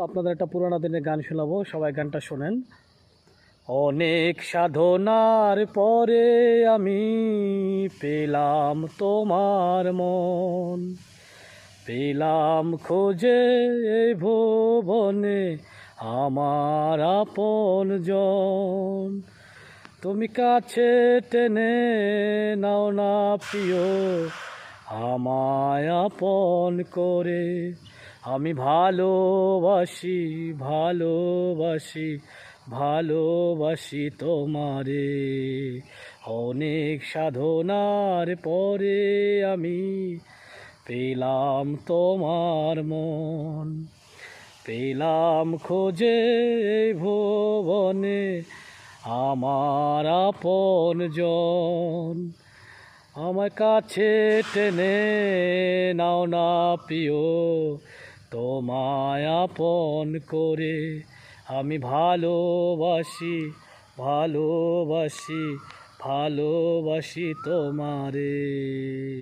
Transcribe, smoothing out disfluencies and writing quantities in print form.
আপনাদের একটা পুরানো দিনের গান শোনাবো, সবাই গানটা শোনেন। অনেক সাধনার পরে আমি পেলাম তোমার মন, পেলাম খোঁজে এই ভুবনে আমার আপন জন। তুমি কাছে টেনে নাও না প্রিয় আমায় আপন করে। আমি ভালোবাসি ভালোবাসি ভালোবাসি তোমারে। অনেক সাধনার পরে আমি পেলাম তোমার মন, পেলাম খোঁজে এই ভুবনে আমার আপন জন। আমার কাছে টেনে নাও না প্রিয় তোমায় আপন করে। আমি ভালোবাসি ভালোবাসি ভালোবাসি তোমারে।